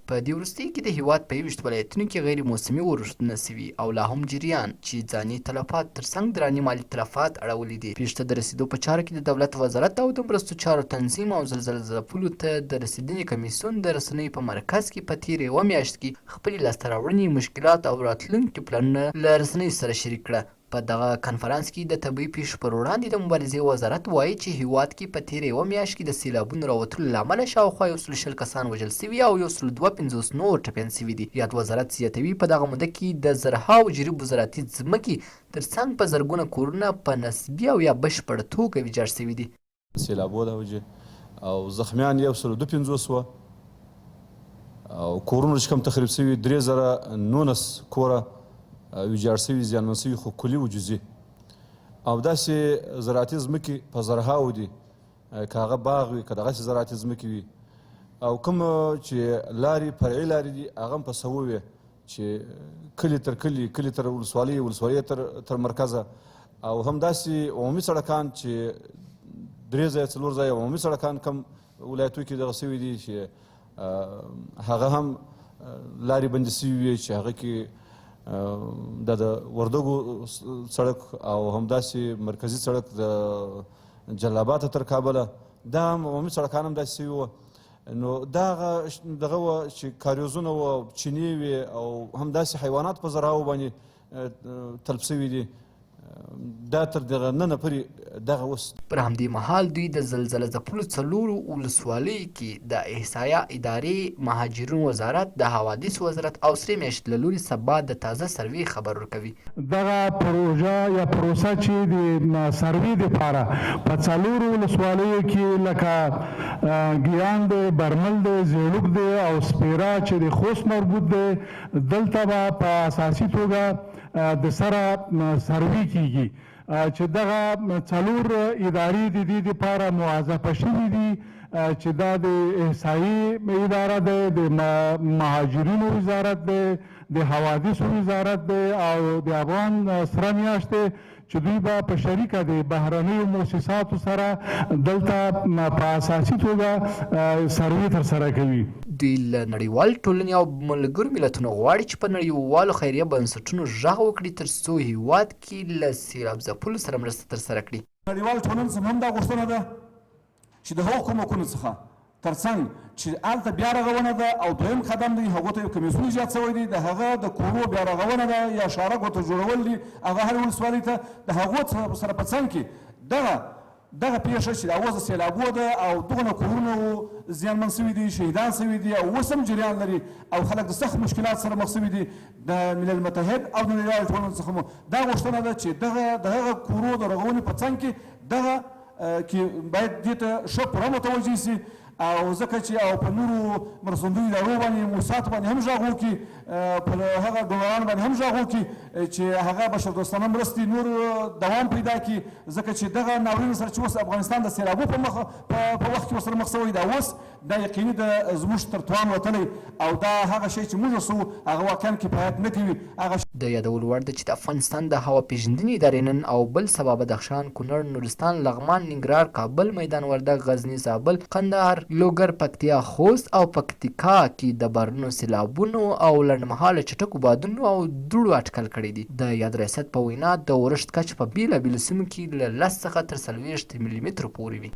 په دې وروستیو کې د هیواد په 21 ولایتونو کې غیر موسمي اورښتونه سوي او لا هم جریان چې ځاني تلفات ترڅنګ دراني مالي تلفات اړولي دي. پیښو ته د رسیدو په چارو کې د دولت وزارت او د مرستو چارو تنظیم او زلزله ځپلو ته د رسیدنې کمیسیون د رسنیو په مرکز کې په تېره یوه میاشت کې خپلې لاسته راوړنې، مشکلات او راتلونکي پلانونه له رسنیو سره شریک کړه. په دغه کنفرانس کې د طبیعي پیښو پر وړاندې د مبارزې وزارت وایي چې هیواد کې په تېره یوه میاشت کې د سیلابونو راوتلو له امله شاوخوا 120 کسان وژل سوي او 152 نور ټپیان سوي دي. یاد وزارت زیاتوي په دغه موده کې د زرهاو جریبو زراعتي ځمکې ترڅنګ په زرګونه کورونه په نسبي او یا بشپړه توګه ویجاړ سوي دي. سیلابو له وجې او زخمیان 152 او کورونه چې کوم تخریب سوي 3019 کوره ویجاړ سوي، زیانمن سوي، خو کلي و جزئي او داسې زراعتي ځمکې په زرهاو دي، که هغه باغ وي، که دغسې زراعتي ځمکې وي او کوم چې لارې فرعي لارې دي هغه هم په سوو وي چې کلي تر کلي، کلي تر ولسوالۍ، ولسوالۍ تر مرکزه او هم داسې عمومي سړکان چې 3 ځایه 4 ځایه عمومي سړکان کم ولایتو کې دغه سوي دي چې هغه هم لارې بندې سوي وي چې هغه کې د وردګو سړک او همداسې مرکزي سړک د جلاباته تر کابله دا هم عمومي سړکان هم داسې سوي وه. نو دغه وه چې کاریوزونه وه، چینې وې او همداسې حیوانات په زرهاو باندې تلف سوي دي. دا تر دغه ننه پورې دغه اوس پر همدې مهال دوی د زلزله ځپلو 4 ولسوالیو کې د احصایه ادارې، مهاجرینو وزارت، د حوادثو وزارت او سرې میاشتې له لوري سبا د تازه سروې خبر ورکوي. دغه پروژه یا پروسه چې د سروې دپاره په 4 ولسوالیو کې لکه ګیان دی، برمل دی، زیړوک دی او سپیره چې د خوست مربوط دی، دلته به په اساسي توګه د سره سروې کیږي چې دغه 4 ادارې د دې دپاره موظفه شوي دي چې دا د احصایي اداره دی، د مهاجرینو وزارت دی، د حوادثو وزارت دی او د افغان سره میاشت دی چې دوی به په شریکه د بهرنیو مؤسساتو سره دلته په اساسي توګه سروې ترسره کوي. دوی له نړیوال ټولنې او ملګرو ملتونو غواړي چې په نړیوالو خیریه بنسټونو غږ وکړي ترڅو هیواد کې له سیلاب ځپلو سره مرسته ترسره کړي. نړیوال ټولنې څخه هم دا غوښتنه ده چې د هغو کومکونو څخه ترڅنګ چې هلته بیا رغونه ده او دویم قدم دی هغو ته یو کمیسیون ایجاد شوی دی، د هغه د کورو بیا رغونه ده یا شارک ورته جوړول دي، هغه هرې ولسوالۍ ته د هغو سره په څنګ کې دغه پیښه چې دا اوس د سیلابو ده او دغونه کورونه زیانمن سوي دي، شهیدان سوي دي او اوس هم جریان لري او خلک د سخت مشکلات سره مخ سوي دي. د ملل متحد او د نړیوالې ټولنې څخه مو دا غوښتنه ده چې د هغه کورو د رغونې په څنګ کې دغه کې باید دې ته ښه پوره متوجه شي او ځکه چې او په نورو مرستندویو ادارو باندې موسساتو باندې هم غږ وکړي، په هغه ډونرانو باندې هم غږ وکړي چې هغه بشردوستانه مرستې نور دوام پیدا کړي، ځکه چې دغه ناورین سره چې اوس افغانستان د سیلابو په وخت کې ورسره مخ شوی دا اوس دا یقیني ده زموږ تر توان وتلی او دا هغه شی چې موږ رسوو هغه واقعا کفایت نه کوي. د یادولو وړ ده چې د افغانستان د هوا پیژندنې ادارې نن او بل سبا بدخشان، کونړ، نورستان، لغمان، ننګرهار، کابل، میدان وردګ، غزني، زابل، قندهار، لوګر، پکتیا، خوست او پکتیکا کې د بارانونو، سیلابونو او لنډمهاله چټکو بادونو او دوړو اټکل کړی دی. د یاد ریاست په وینا د اورښت کچه په بېلابېلو سیمو کې له 10 څخه تر 40 ملي مترو پورې وي.